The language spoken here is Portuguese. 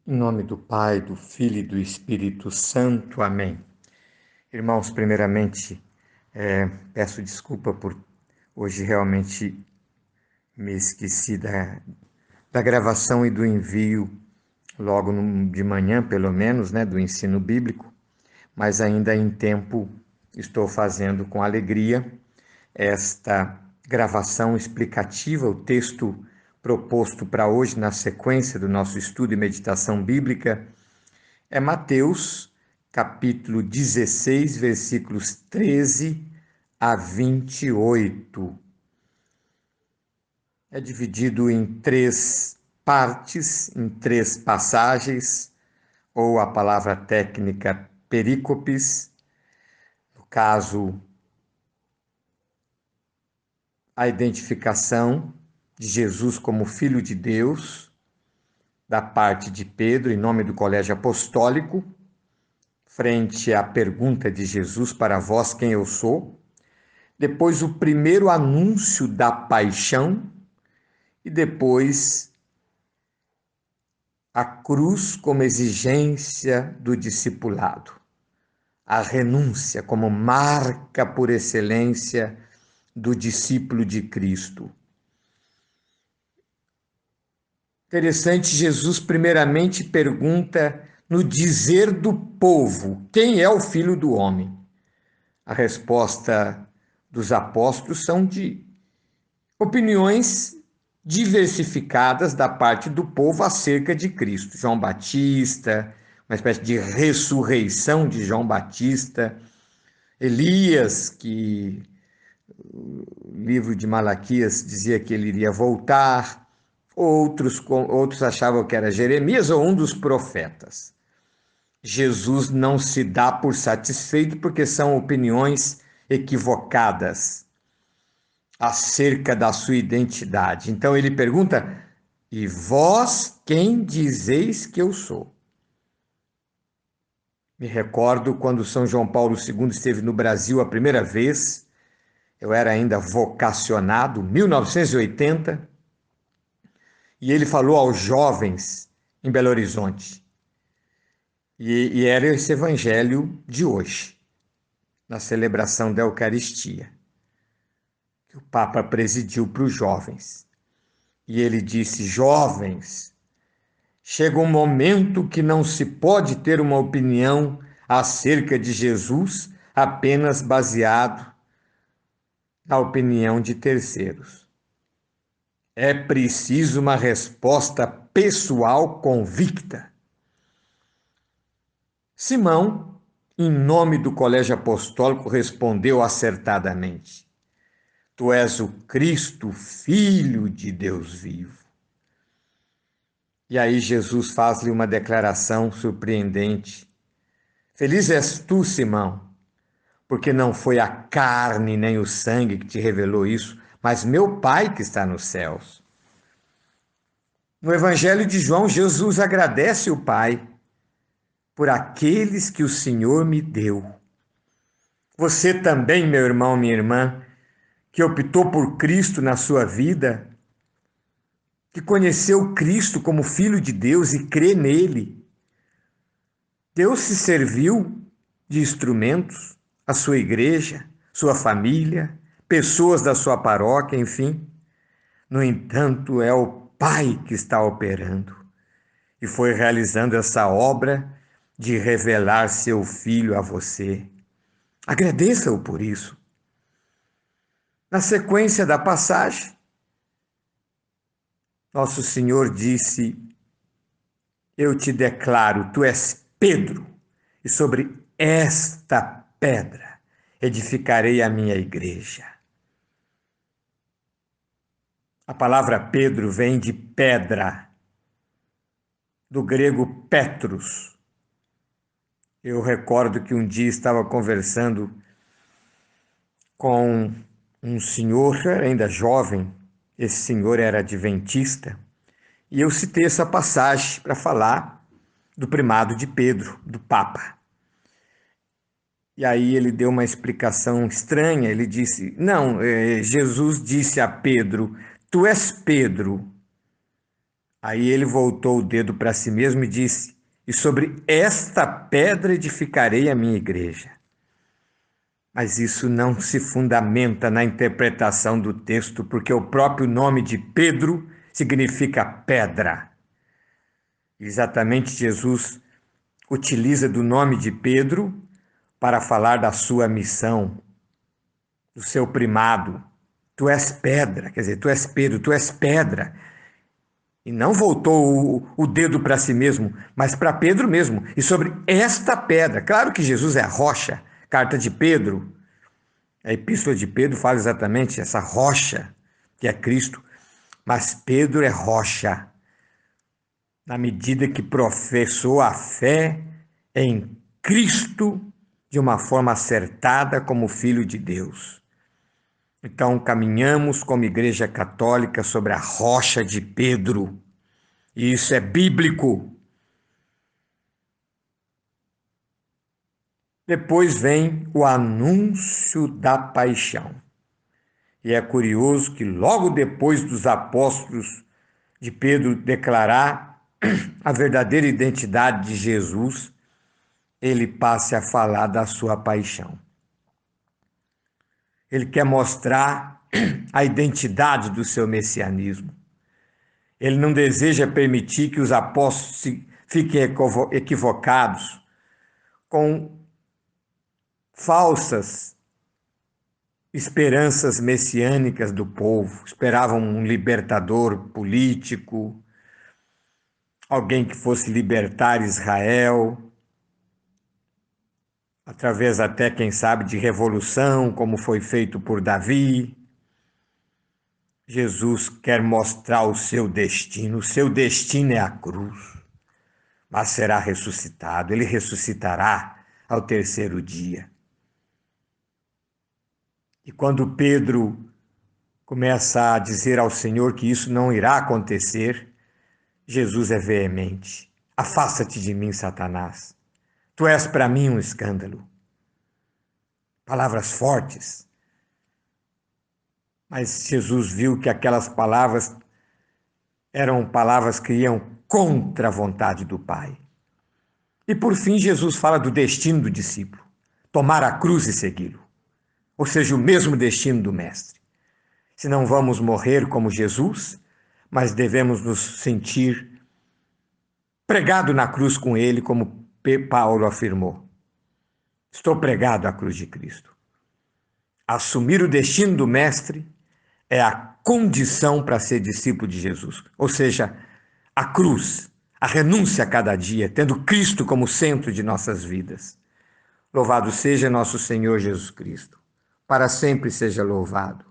Em nome do Pai, do Filho e do Espírito Santo. Amém. Irmãos, primeiramente, peço desculpa por hoje realmente me esqueci da gravação e do envio logo de manhã, pelo menos, né, do ensino bíblico, mas ainda em tempo estou fazendo com alegria esta gravação explicativa, o texto proposto para hoje, na sequência do nosso estudo e meditação bíblica, é Mateus, capítulo 16, versículos 13 a 28. É dividido em três partes, em três passagens, ou a palavra técnica perícopes, no caso, a identificação de Jesus como Filho de Deus, da parte de Pedro, em nome do Colégio Apostólico, frente à pergunta de Jesus: para vós quem eu sou? Depois o primeiro anúncio da paixão e depois a cruz como exigência do discipulado, a renúncia como marca por excelência do discípulo de Cristo. Interessante, Jesus primeiramente pergunta no dizer do povo: quem é o Filho do Homem? A resposta dos apóstolos são de opiniões diversificadas da parte do povo acerca de Cristo. João Batista, uma espécie de ressurreição de João Batista, Elias, que o livro de Malaquias dizia que ele iria voltar, outros achavam que era Jeremias ou um dos profetas. Jesus não se dá por satisfeito porque são opiniões equivocadas acerca da sua identidade. Então ele pergunta: e vós quem dizeis que eu sou? Me recordo quando São João Paulo II esteve no Brasil a primeira vez, eu era ainda vocacionado, 1980, e ele falou aos jovens em Belo Horizonte. E era esse evangelho de hoje, na celebração da Eucaristia, que o Papa presidiu para os jovens. E ele disse: jovens, chega um momento que não se pode ter uma opinião acerca de Jesus apenas baseado na opinião de terceiros. É preciso uma resposta pessoal convicta. Simão, em nome do Colégio Apostólico, respondeu acertadamente: Tu és o Cristo, Filho de Deus vivo. E aí Jesus faz-lhe uma declaração surpreendente. Feliz és tu, Simão, porque não foi a carne nem o sangue que te revelou isso, mas meu Pai que está nos céus. No Evangelho de João, Jesus agradece o Pai por aqueles que o Senhor me deu. Você também, meu irmão, minha irmã, que optou por Cristo na sua vida, que conheceu Cristo como Filho de Deus e crê nele, Deus se serviu de instrumentos, a sua igreja, sua família, pessoas da sua paróquia, enfim. No entanto, é o Pai que está operando e foi realizando essa obra de revelar seu Filho a você. Agradeça-o por isso. Na sequência da passagem, Nosso Senhor disse: Eu te declaro, tu és Pedro, e sobre esta pedra edificarei a minha igreja. A palavra Pedro vem de pedra, do grego Petrus. Eu recordo que um dia estava conversando com um senhor, ainda jovem, esse senhor era adventista, e eu citei essa passagem para falar do primado de Pedro, do Papa. E aí ele deu uma explicação estranha, ele disse, não, Jesus disse a Pedro, tu és Pedro, Aí ele voltou o dedo para si mesmo e disse: E sobre esta pedra edificarei a minha igreja. Mas isso não se fundamenta na interpretação do texto, porque o próprio nome de Pedro significa pedra. Exatamente, Jesus utiliza do nome de Pedro para falar da sua missão, do seu primado. Tu és pedra, quer dizer, tu és Pedro, tu és pedra. E não voltou o dedo para si mesmo, mas para Pedro mesmo. E sobre esta pedra, claro que Jesus é a rocha, carta de Pedro, a epístola de Pedro fala exatamente essa rocha que é Cristo, mas Pedro é rocha, na medida que professou a fé em Cristo de uma forma acertada como Filho de Deus. Então, caminhamos como Igreja Católica sobre a rocha de Pedro, e isso é bíblico. Depois vem o anúncio da paixão. E é curioso que logo depois dos apóstolos de Pedro declarar a verdadeira identidade de Jesus, ele passe a falar da sua paixão. Ele quer mostrar a identidade do seu messianismo. Ele não deseja permitir que os apóstolos fiquem equivocados com falsas esperanças messiânicas do povo. Esperavam um libertador político, alguém que fosse libertar Israel, através até, quem sabe, de revolução, como foi feito por Davi. Jesus quer mostrar o seu destino é a cruz, mas será ressuscitado, ele ressuscitará ao terceiro dia. E quando Pedro começa a dizer ao Senhor que isso não irá acontecer, Jesus é veemente: afasta-te de mim, Satanás, tu és para mim um escândalo. Palavras fortes. Mas Jesus viu que aquelas palavras eram palavras que iam contra a vontade do Pai. E por fim, Jesus fala do destino do discípulo: tomar a cruz e segui-lo. Ou seja, o mesmo destino do Mestre. Se não vamos morrer como Jesus, mas devemos nos sentir pregado na cruz com ele, como Paulo afirmou. Estou pregado à cruz de Cristo. Assumir o destino do Mestre é a condição para ser discípulo de Jesus. Ou seja, a cruz, a renúncia a cada dia, tendo Cristo como centro de nossas vidas. Louvado seja nosso Senhor Jesus Cristo. Para sempre seja louvado.